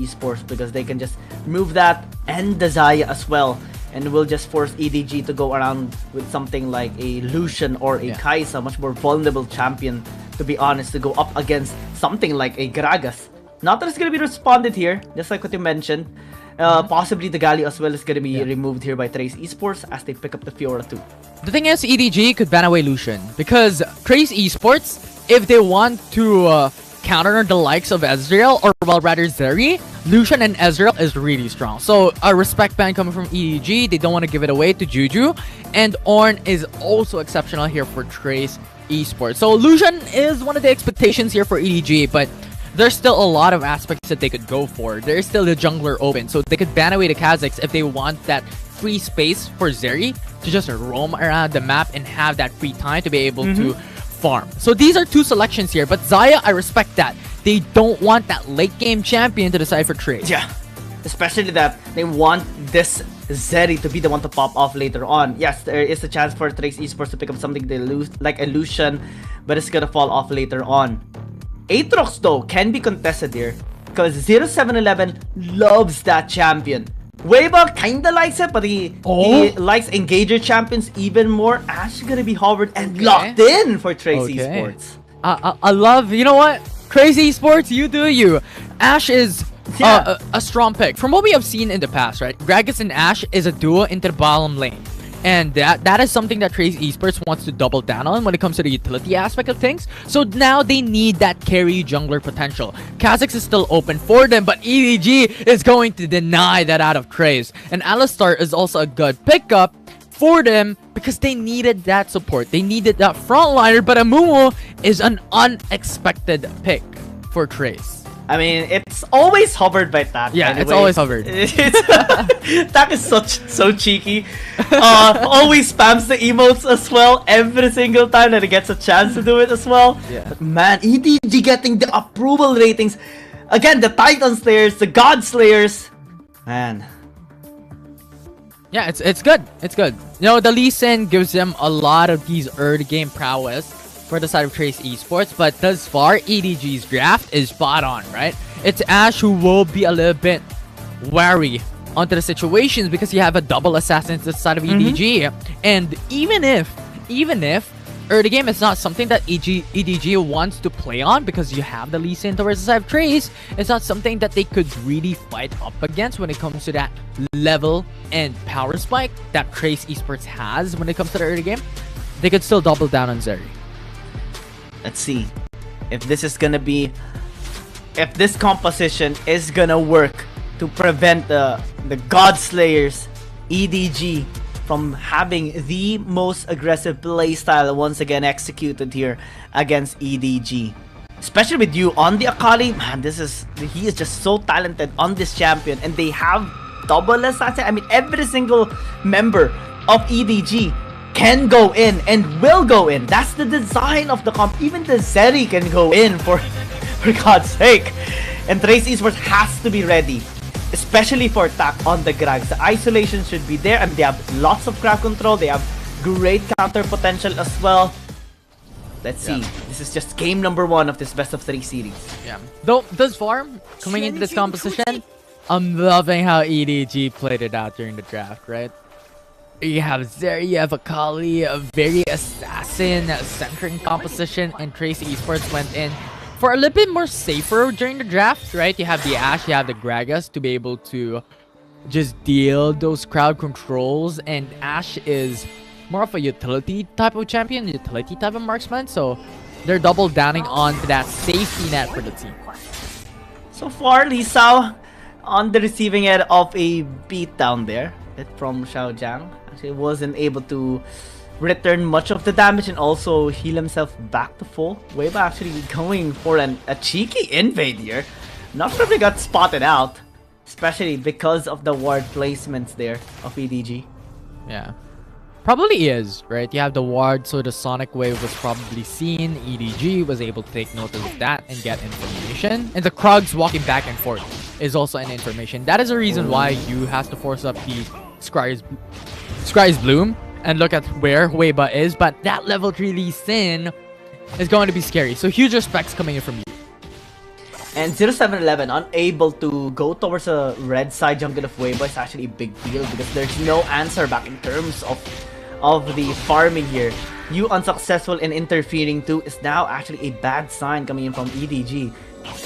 Esports because they can just remove that and the Xayah as well. And will just force EDG to go around with something like a Lucian or a Kai'Sa, much more vulnerable champion, to be honest, to go up against something like a Gragas. Not that it's going to be responded here, just like what you mentioned. Possibly the Galio as well is going to be removed here by Trace Esports as they pick up the Fiora too. The thing is, EDG could ban away Lucian because Trace Esports, if they want to counter the likes of Ezreal or well rather Zeri, Lucian and Ezreal is really strong. So a respect ban coming from EDG, they don't want to give it away to Juju, and Ornn is also exceptional here for Trace Esports. So Lucian is one of the expectations here for EDG, but there's still a lot of aspects that they could go for. There's still the jungler open, so they could ban away the Kazakhs if they want that free space for Zeri to just roam around the map and have that free time to be able to farm. So these are two selections here, but Xayah, I respect that. They don't want that late game champion to decide for Trace. Yeah, especially that they want this Zeri to be the one to pop off later on. Yes, there is a chance for Trace Esports to pick up something they lose, like a Lucian, but it's gonna fall off later on. Aatrox though can be contested here because 0711 loves that champion. Weiba kinda likes it, but he likes engager champions even more. Ash is gonna be hovered and locked in for Trace Esports. I love, you know what? Crazy Esports, you do you. Ash is a strong pick. From what we have seen in the past, right? Gragas and Ash is a duo into the bottom lane. And that is something that Trace Esports wants to double down on when it comes to the utility aspect of things. So now they need that carry jungler potential. Kazakhs is still open for them, but EDG is going to deny that out of Trace. And Alistar is also a good pickup for them because they needed that support. They needed that frontliner, but Amumu is an unexpected pick for Trace. I mean, it's always hovered by Tak. Yeah, anyway. it's always hovered. Tak is so cheeky. Always spams the emotes as well every single time that he gets a chance to do it as well. Yeah. But man, EDG getting the approval ratings. Again, the Titan Slayers, the God Slayers. Man. Yeah, it's good. It's good. You know, the Lee Sin gives them a lot of these early game prowess for the side of Trace Esports, but thus far, EDG's draft is spot on, right? It's Ash who will be a little bit wary onto the situations because you have a double assassin to the side of EDG. And even if early game is not something that EDG wants to play on because you have the Lee Sin towards the side of Trace, it's not something that they could really fight up against when it comes to that level and power spike that Trace Esports has when it comes to the early game. They could still double down on Zeri. Let's see if this is gonna be, if this composition is gonna work to prevent the God Slayers EDG from having the most aggressive playstyle once again executed here against EDG. Especially with you on the Akali, man, he is just so talented on this champion, and they have double assassin. I mean, every single member of EDG can go in and will go in. That's the design of the comp. Even the Zeri can go in for God's sake. And Trace Esports has to be ready, especially for Tak on the Grags. The isolation should be there, and they have lots of crowd control. They have great counter potential as well. Let's see. This is just game number 1 of this best of 3 series. Yeah. Though thus far, coming into this composition, I'm loving how EDG played it out during the draft, right? You have Zeri, you have Akali, a very assassin-centric composition, and Trace Esports went in for a little bit more safer during the draft, right? You have the Ashe, you have the Gragas to be able to just deal those crowd controls, and Ashe is more of a utility type of champion, utility type of marksman, so they're double downing on to that safety net for the team. So far, Lee Sao on the receiving end of a beatdown there from Xiao Jiang. Actually wasn't able to return much of the damage and also heal himself back to full. Weiba actually going for a cheeky invade here. Not sure if he got spotted out, especially because of the ward placements there of EDG. Yeah. Probably is, right? You have the ward, so the sonic wave was probably seen. EDG was able to take notice of that and get information. And the Krugs walking back and forth is also an information. That is the reason why you have to force up the Scry's Bloom and look at where Weiba is. But that level 3 Lee Sin is going to be scary. So huge respects coming in from you. And 0711 unable to go towards a red side jungle of Weibo is actually a big deal because there's no answer back in terms of the farming here. You unsuccessful in interfering too is now actually a bad sign coming in from EDG.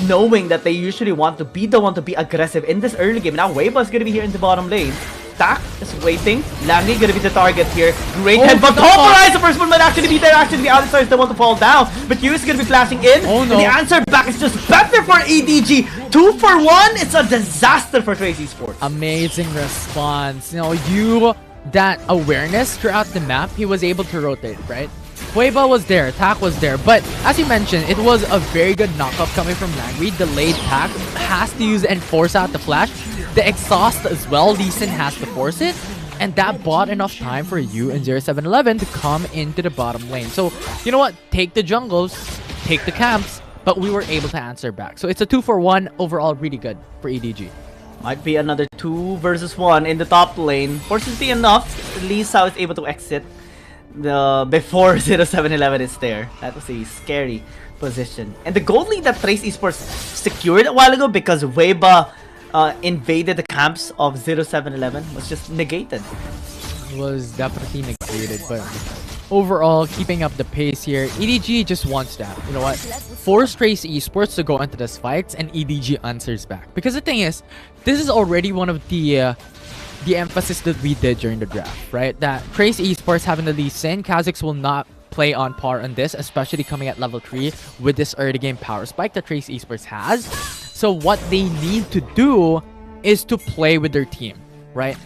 Knowing that they usually want to be the one to be aggressive in this early game. Now Weibo is going to be here in the bottom lane. Tak is waiting. Langi gonna be the target here. Great headbutt. Pulverize! The first one might actually be there. Actually, the outside is the one to fall down. But Yu is gonna be flashing in. Oh no. And the answer back is just better for EDG. 2 for 1. It's a disaster for Trace Esports. Amazing response. You know, you that awareness throughout the map, he was able to rotate, right? Weibo was there, Tak was there, but as you mentioned, it was a very good knockup coming from Langui. Delayed Tak has to use and force out the flash. The exhaust as well, Lee Sin has to force it, and that bought enough time for you and 0711 to come into the bottom lane. So, you know what? Take the jungles, take the camps, but we were able to answer back. So it's a 2 for 1 overall, really good for EDG. Might be another 2 versus 1 in the top lane. Fortunately enough, Lee Sao is able to exit before 0711 is there. That was a scary position. And the gold lead that Trace Esports secured a while ago because Weibo invaded the camps of 0711 was just negated. Was definitely negated, but overall, keeping up the pace here, EDG just wants that. You know what? Force Trace Esports to go into this fight, and EDG answers back. Because the thing is, this is already one of the emphasis that we did during the draft, right? That Trace Esports having the Lee Sin, Kha'Zix will not play on par on this, especially coming at level 3 with this early game power spike that Trace Esports has. So what they need to do is to play with their team, right?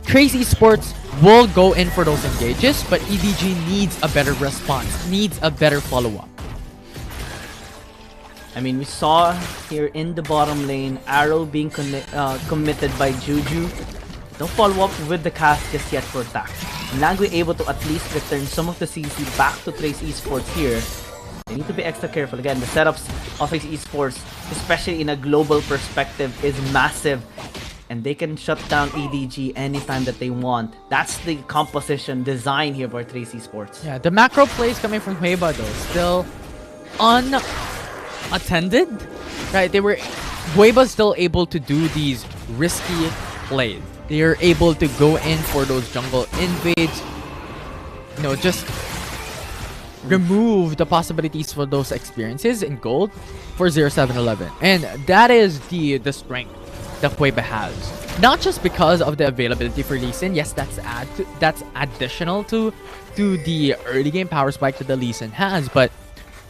Trace Esports will go in for those engages, but EDG needs a better response, needs a better follow-up. I mean, we saw here in the bottom lane, Arrow being committed by Juju. No follow-up with the cast just yet for Tak. Langui able to at least return some of the CC back to Trace Esports here. They need to be extra careful. Again, the setups of Trace Esports, especially in a global perspective, is massive. And they can shut down EDG anytime that they want. That's the composition design here for Trace Esports. Yeah, the macro plays coming from Weibo though, still unattended. Right, Weibo's still able to do these risky plays. They are able to go in for those jungle invades. You know, just remove the possibilities for those experiences in gold for 0711. And that is the strength that Weibo has. Not just because of the availability for Lee Sin. Yes, that's additional to the early game power spike that the Lee Sin has, but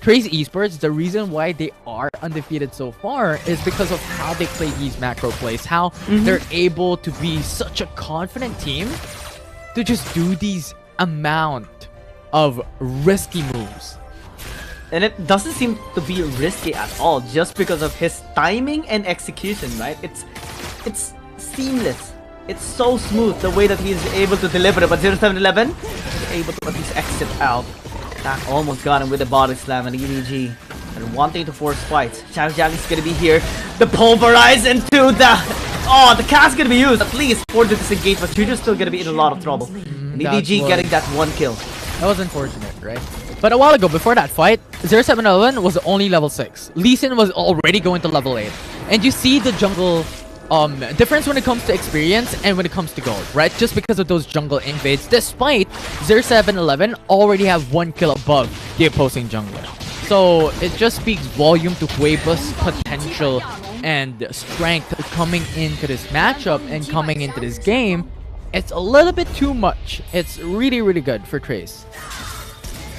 Trace Esports, the reason why they are undefeated so far is because of how they play these macro plays, how they're able to be such a confident team to just do these amount of risky moves. And it doesn't seem to be risky at all just because of his timing and execution, right? It's seamless. It's so smooth the way that he's able to deliver it, but 0711 is able to at least exit out. That almost got him with the body slam, and EDG and wanting to force fights. Shadow Jack's gonna be here. The pulverize into the cast gonna be used at least for the disengage, but Juju's still gonna be in a lot of trouble. And EDG getting that 1 kill. That was unfortunate, right? But a while ago, before that fight, 0711 was only level 6. Lee Sin was already going to level 8. And you see the jungle difference when it comes to experience and when it comes to gold, right? Just because of those jungle invades, despite 0711 already have 1 kill above the opposing jungler. So it just speaks volume to Weibo's potential and strength coming into this matchup and coming into this game. It's a little bit too much. It's really, really good for Trace.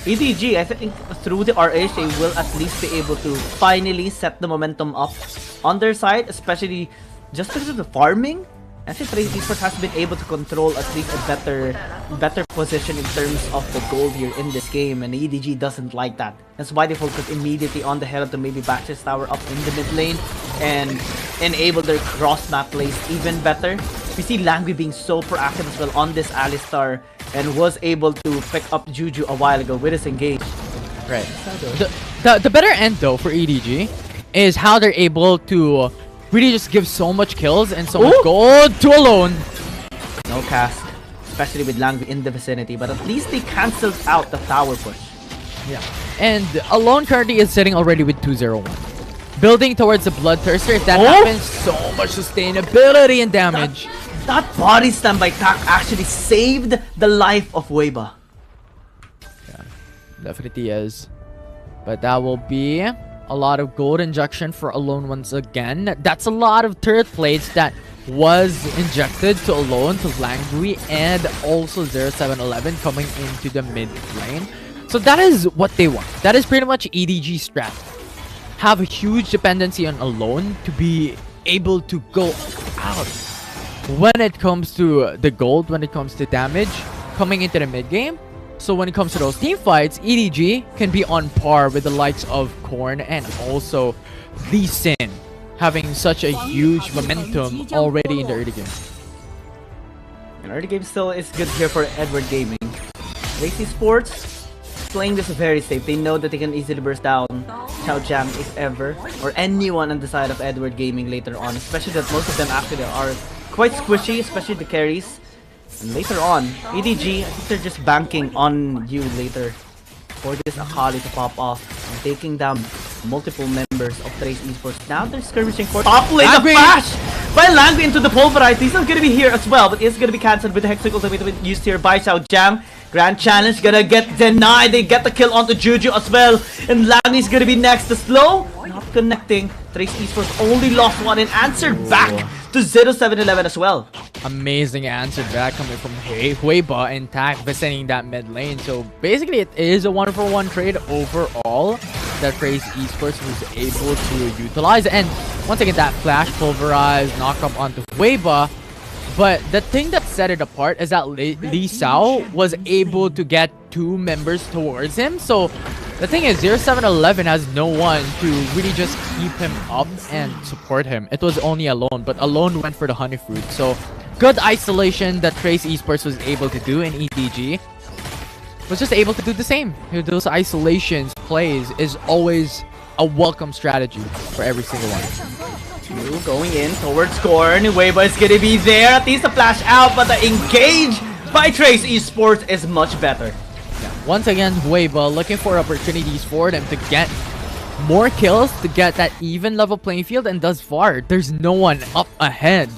EDG, I think through the RH, they will at least be able to finally set the momentum up on their side, especially just because of the farming. I think Trace Esports has been able to control at least a better position in terms of the gold here in this game, and EDG doesn't like that. That's why they focus immediately on the Herald to maybe back his tower up in the mid lane and enable their cross-map plays even better. We see Langui being so proactive as well on this Alistar and was able to pick up Juju a while ago with his engage. Right. The better end though for EDG is how they're able to really just give so much kills and so much gold to alone. No cast, especially with Langui in the vicinity, but at least they cancelled out the tower push. Yeah. And alone currently is sitting already with 201. building towards the Bloodthirster. If that happens, so much sustainability and damage. That body slam by Tak actually saved the life of Weiba. Yeah, definitely is. But that will be a lot of gold injection for Alone once again. That's a lot of turret plates that was injected to Alone, to Langui, and also 0711 coming into the mid lane. So that is what they want. That is pretty much EDG strat. Have a huge dependency on Alone to be able to go out when it comes to the gold, when it comes to damage coming into the mid game. So when it comes to those team fights, EDG can be on par with the likes of Korn and also Lee Sin, having such a huge momentum already in the early game. And early game still is good here for Edward Gaming. WRL Esports playing this very safe. They know that they can easily burst down Chao Jam if ever, or anyone on the side of Edward Gaming later on, especially that most of them actually are quite squishy, especially the carries. And later on, EDG, I think they're just banking on you later for this Akali to pop off and taking down multiple members of WRL Esports. Now they're skirmishing for top lane. The flash by Langui into the Pulverize. He's not gonna be here as well, but it's gonna be cancelled with the Hexacle ultimate used here by Xiao Jam. Grand Challenge gonna get denied. They get the kill onto Juju as well. And Langui's gonna be next. The slow, not connecting. WRL Esports only lost one and answered back to 0711 as well. Amazing answer back coming from Weiba and Tak visiting that mid lane. So basically it is a 1-for-1 trade overall that WRL Esports was able to utilize. And once again, that flash, Pulverize, knock up onto Weiba. But the thing that set it apart is that Lee Sao was able to get 2 members towards him. So the thing is, 0711 has no one to really just keep him up and support him. It was only Alone, but Alone went for the Honey Fruit. So good isolation that WRL Esports was able to do, in EDG was just able to do the same. Those isolations plays is always a welcome strategy for every single one. Going in towards Korn. Weiba is gonna be there. At least a flash out, but the engage by WRL Esports is much better. Yeah. Once again, Weiba looking for opportunities for them to get more kills, to get that even level playing field, and thus far, there's no one up ahead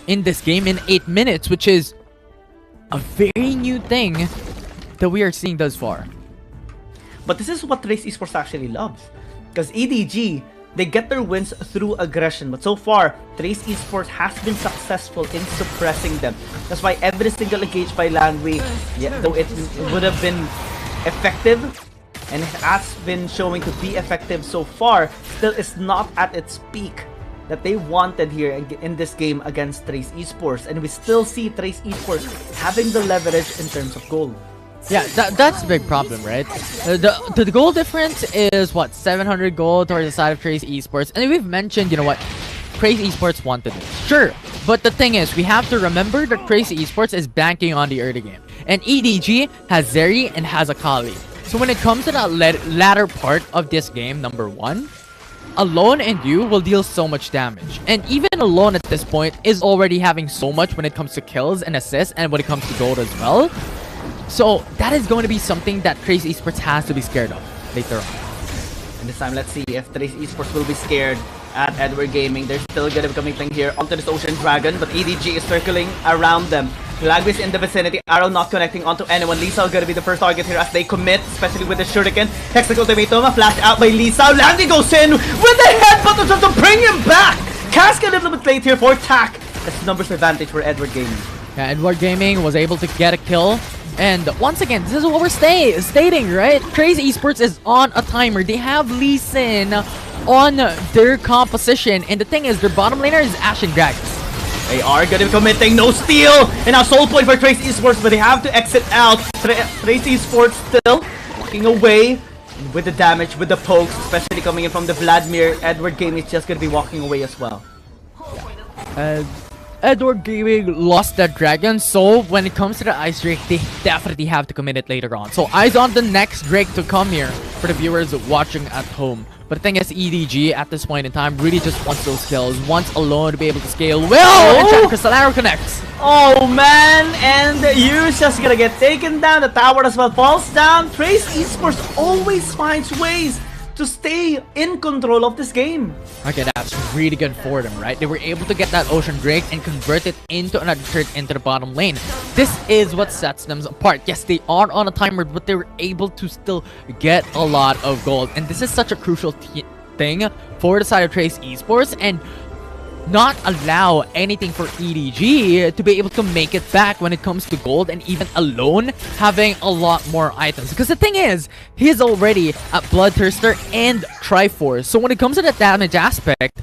in this game in 8 minutes, which is a very new thing that we are seeing thus far. But this is what WRL Esports actually loves. Because EDG, they get their wins through aggression, but so far, WRL Esports has been successful in suppressing them. That's why every single engage by Langui, though it would have been effective, and it has been showing to be effective so far, still is not at its peak that they wanted here in this game against WRL Esports. And we still see WRL Esports having the leverage in terms of gold. Yeah, that's a big problem, right? The goal difference is, what, 700 gold towards the side of WRL Esports. And we've mentioned, you know what, WRL Esports wanted it. Sure, but the thing is, we have to remember that WRL Esports is banking on the early game. And EDG has Zeri and has Akali. So when it comes to that latter part of this game, number 1, Alone and you will deal so much damage. And even Alone at this point is already having so much when it comes to kills and assists and when it comes to gold as well. So that is going to be something that WRL Esports has to be scared of later on. And this time, let's see if WRL Esports will be scared at Edward Gaming. They're still going to be coming here onto this Ocean Dragon, but EDG is circling around them. Langui in the vicinity, arrow not connecting onto anyone. Lisa is going to be the first target here as they commit, especially with the Shuriken. Hexacle ultimatum, flashed out by Lisa. Langui goes in with the headbutt just to bring him back. Casca a little bit late here for Tak. That's numbers advantage for Edward Gaming. Yeah, Edward Gaming was able to get a kill. And once again, this is what we're stating, right? WRL Esports is on a timer. They have Lee Sin on their composition. And the thing is, their bottom laner is Ashen Dragons. They are going to be committing. No steal. And now soul point for WRL Esports, but they have to exit out. WRL Esports still walking away with the damage, with the pokes, especially coming in from the Vladimir. Edward Gaming is just going to be walking away as well. Edward Gaming lost that dragon, so when it comes to the Ice Drake, they definitely have to commit it later on. So eyes on the next Drake to come here for the viewers watching at home. But the thing is, EDG at this point in time really just wants those kills, wants Alone to be able to scale well, and Chakra Crystal Arrow connects. Oh man, and Yu's just gonna get taken down, the tower as well falls down. WRL Esports always finds ways to stay in control of this game. Okay, that's really good for them, right? They were able to get that Ocean Drake and convert it into another turret into the bottom lane. This is what sets them apart. Yes, they are on a timer, but they were able to still get a lot of gold. And this is such a crucial thing for the side of Trace Esports, and not allow anything for EDG to be able to make it back when it comes to gold, and even alone having a lot more items. Because the thing is, he's already at Bloodthirster and Triforce. So when it comes to the damage aspect,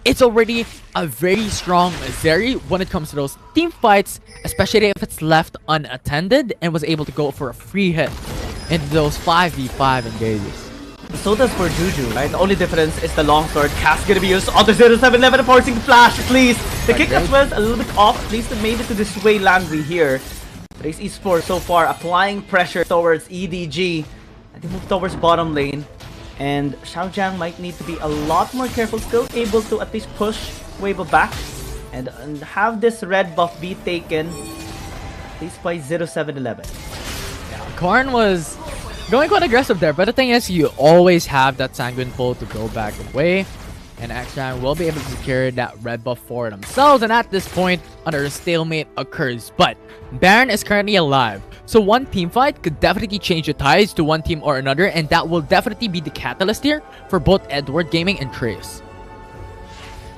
it's already a very strong Zeri when it comes to those team fights, especially if it's left unattended and was able to go for a free hit into those 5v5 engages. So does for Juju, right? The only difference is the longsword cast gonna be used on the 0711, forcing the flash at least. The kick as well is a little bit off, at least maybe to dissuade Landry here. Trace Esports so far applying pressure towards EDG. And they move towards bottom lane. And Xiaojiang might need to be a lot more careful, still able to at least push Weibo back. And have this red buff be taken, at least by 0711. Yeah, Korn was going quite aggressive there, but the thing is, you always have that Sanguine Pull to go back away, and X-Giant will be able to secure that red buff for themselves, and at this point, another stalemate occurs. But Baron is currently alive, so one team fight could definitely change the tides to one team or another, and that will definitely be the catalyst here for both Edward Gaming and Trace.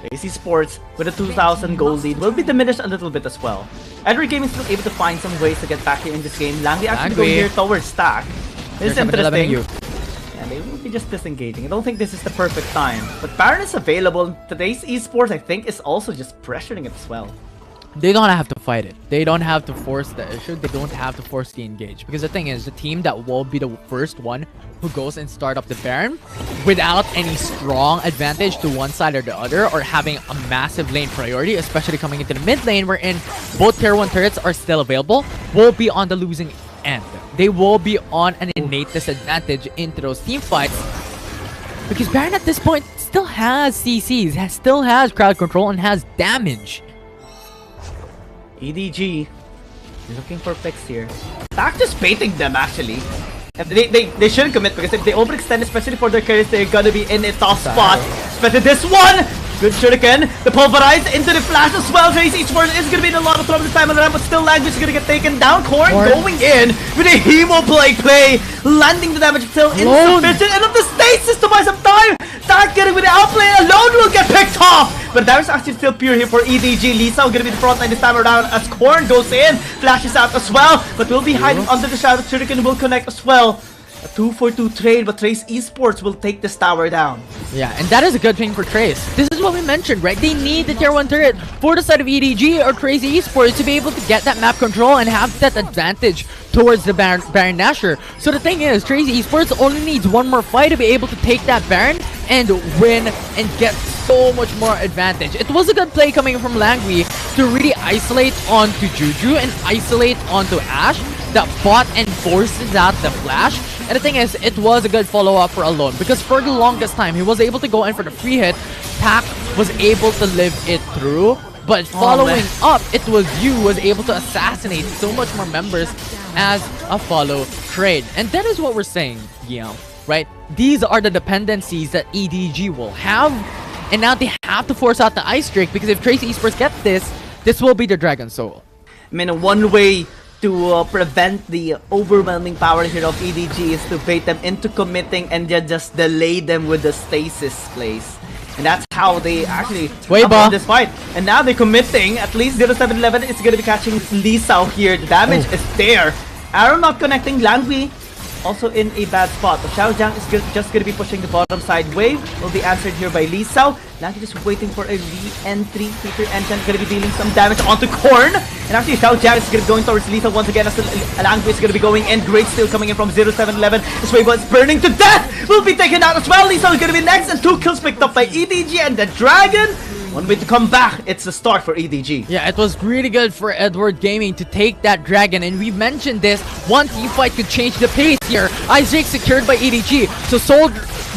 Trace Esports with a 2,000 gold lead will be diminished a little bit as well. Edward Gaming is still able to find some ways to get back here in this game. Langli actually going here towards stack. This is interesting. Yeah, they will be just disengaging. I don't think this is the perfect time. But Baron is available. Today's Esports, I think, is also just pressuring it as well. They don't have to fight it. They don't have to force the issue. They don't have to force the engage. Because the thing is, the team that will be the first one who goes and start up the Baron without any strong advantage to one side or the other, or having a massive lane priority, especially coming into the mid lane wherein both tier 1 turrets are still available, will be on the losing end. They will be on an innate disadvantage into those team fights, because Baron at this point still has CCs, still has crowd control, and has damage. EDG looking for picks here. Stack just baiting them actually. They shouldn't commit, because if they overextend, especially for their carries, they're gonna be in a tough spot. Especially this one! Good shuriken. The pulverize into the flash as well. Trace Esports is gonna be in a lot of trouble this time around, but still Language is gonna get taken down. Korn going in with a Hemo play. Landing the damage still insufficient. And of the stasis to buy some time. That getting with the Outplay alone will get picked off. But that is actually still pure here for EDG. Lisa gonna be the front line this time around as Korn goes in. Flashes out as well, but will be hiding under the shadow. Shuriken will connect as well. A 2-for-2 trade, but Trace Esports will take this tower down. Yeah, and that is a good thing for Trace. This is what we mentioned, right? They need the tier 1 turret for the side of EDG or Trace Esports to be able to get that map control and have that advantage towards the Baron Nashor. So the thing is, Trace Esports only needs one more fight to be able to take that Baron and win and get so much more advantage. It was a good play coming from Langui to really isolate onto Juju and isolate onto Ashe. That bot and forces out the flash. And the thing is, it was a good follow-up for Alone, because for the longest time, he was able to go in for the free hit. Pac was able to live it through, but following up, it was you who was able to assassinate so much more members as a follow trade. And that is what we're saying, Guillaume, right? These are the dependencies that EDG will have, and now they have to force out the Ice Drake, because if Trace Esports get this will be the Dragon Soul. I mean, one way to prevent the overwhelming power here of EDG is to bait them into committing and just delay them with the stasis plays. And that's how they actually won this fight. And now they're committing. At least 0711 is going to be catching Lisa here. The damage is there. Arrow not connecting. Langui also in a bad spot. But Xiaojiang is just going to be pushing the bottom side wave. Will be answered here by Lisao. Langui just waiting for a re-entry. Peter Engine going to be dealing some damage onto Korn. And actually Xiaojiang is going to be going towards Lisao once again. As Langui is going to be going in. Great steal coming in from 0711. This wave was burning to death. Will be taken out as well. Lisao is going to be next. And 2 kills picked up by EDG and the Dragon. One way to come back, it's the start for EDG. Yeah, it was really good for Edward Gaming to take that Dragon, and we mentioned this. One team fight could change the pace here. Ice Drake secured by EDG. So Soul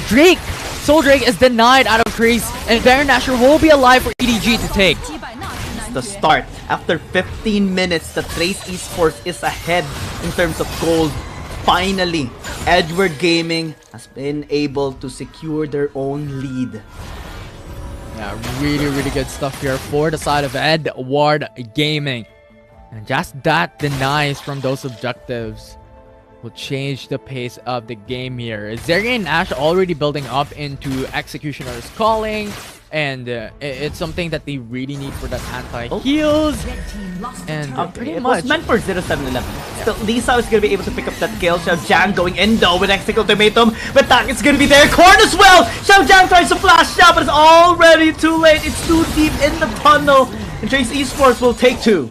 Drake is denied out of Trace, and Baron Nashor will be alive for EDG to take. It's the start. After 15 minutes, the Trace Esports is ahead in terms of gold. finally, Edward Gaming has been able to secure their own lead. Yeah, really good stuff here for the side of Edward Gaming. And just that denies from those objectives will change the pace of the game here. Zeri and Ash already building up into Executioner's Calling, and it's something that they really need for that anti-heals. And pretty it much was meant for 0711. Still, Lisa is going to be able to pick up that kill. Xiao Jiang going in though with Exec Ultimatum, but that is going to be there. Corn as well! Xiao Jiang tries to flash out, but it's already too late. It's too deep in the tunnel, and Trace Esports will take 2.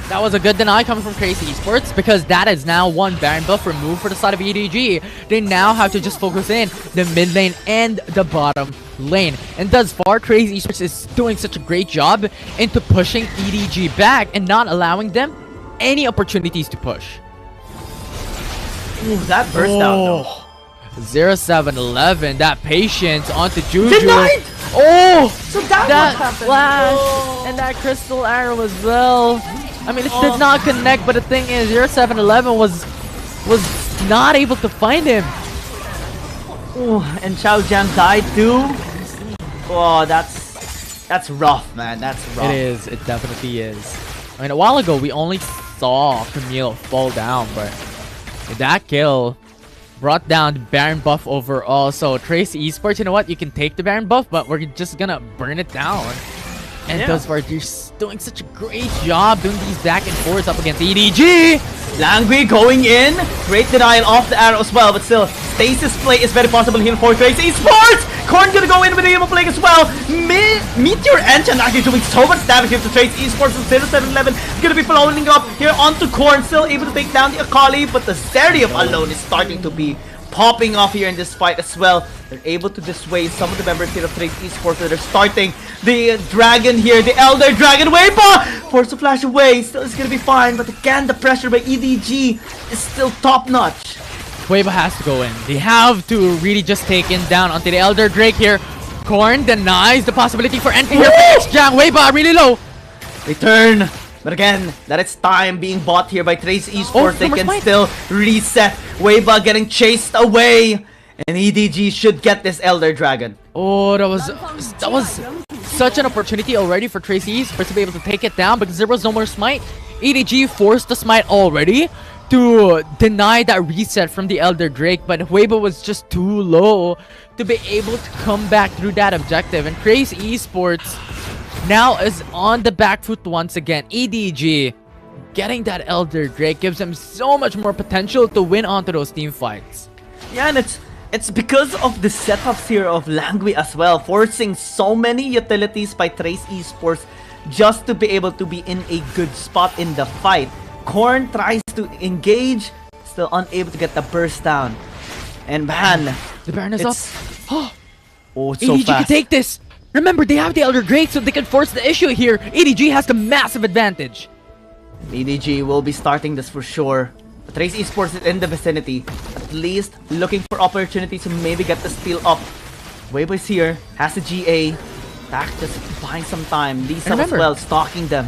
that was a good deny coming from Crazy Esports, because that is now one Baron buff removed for the side of EDG. They now have to just focus in the mid lane and the bottom lane. And thus far, Crazy Esports is doing such a great job into pushing EDG back and not allowing them any opportunities to push. Ooh, that burst out though. 0711, that patience onto Juju. Denied! Oh! So that flash and that crystal arrow as well. I mean, it did not connect, but the thing is, 0711 was not able to find him. Ooh, and Xiao Jiang died too. Oh, that's rough, man. That's rough. It is. It definitely is. I mean, a while ago, we only saw Camille fall down, but that kill brought down the Baron buff overall. So Trace Esports, you know what? You can take the Baron buff, but we're just gonna burn it down. And thus far, you're doing such a great job doing these back and forths up against EDG. Langui going in. Great denial off the arrow as well, but still, stasis play is very possible here for Trace Esports. Korn gonna go in with the emo play as well. Meteor Engine actually doing so much damage here to Trace Esports, and 0711 gonna be following up here onto Korn, still able to take down the Akali, but the Zerium alone is starting to be popping off here in this fight as well. They're able to dissuade some of the members here of Trace Esports. They're starting the dragon here, the Elder Dragon. Weipa forced to flash away. Still, it's gonna be fine, but again, the pressure by EDG is still top notch. Weiba has to go in. They have to really just take him down onto the Elder Drake here. Korn denies the possibility for entry here for Jang. Weiba really low. They turn, but again, that it's time being bought here by Trace Esports. They can still reset. Weiba getting chased away, and EDG should get this Elder Dragon. Oh, that was such an opportunity already for Trace Esports to be able to take it down, because there was no more smite. EDG forced the smite already to deny that reset from the Elder Drake, but Weibo was just too low to be able to come back through that objective. And Trace Esports now is on the back foot once again. EDG getting that Elder Drake gives them so much more potential to win onto those team fights. Yeah, and it's because of the setups here of Langui as well, forcing so many utilities by Trace Esports just to be able to be in a good spot in the fight. Korn tries to engage, still unable to get the burst down. And man, the Baron is up. Oh, it's so EDG can fast. take this. Remember, they have the Elder Drake, so they can force the issue here. EDG has the massive advantage. EDG will be starting this for sure. But Trace Esports is in the vicinity, at least looking for opportunities to maybe get the steal up. Weibo is here, has the GA. Back just buying some time. Lisa as well, stalking them.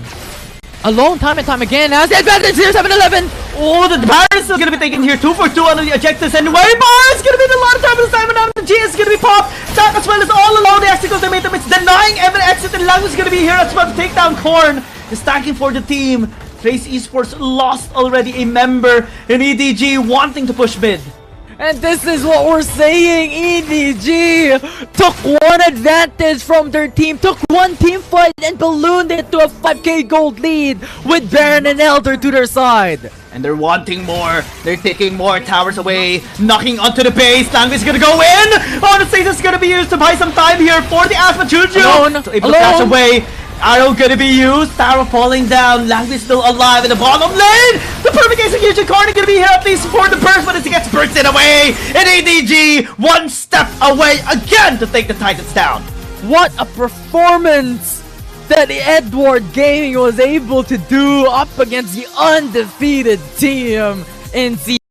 Alone time and time again has the advantage here, 7-11. Oh, the Baron is still gonna be taken here, 2 for 2 on the objectives, and Weibo is gonna be in a lot of time this time, and now the G is gonna be popped. Jack as well is all alone. The exit ultimatum, it's denying every exit, and Lang is gonna be here as well to take down Korn. Is stacking for the team. Trace Esports lost already a member, and EDG wanting to push mid. And this is what we're saying. EDG took one advantage from their team, took one team fight and ballooned it to a 5k gold lead with Baron and Elder to their side. And they're wanting more. They're taking more towers away, knocking onto the base. Langui is gonna go in. Oh, the stage is gonna be used to buy some time here for the Asma Juju. Alone. So able to dash away. Arrow gonna be used. Taro falling down. Langui still alive in the bottom lane. The perfect execution. Corner gonna be here at least for the burst, but it gets bursted away. And ADG one step away again to take the Titans down. What a performance that Edward Gaming was able to do up against the undefeated team in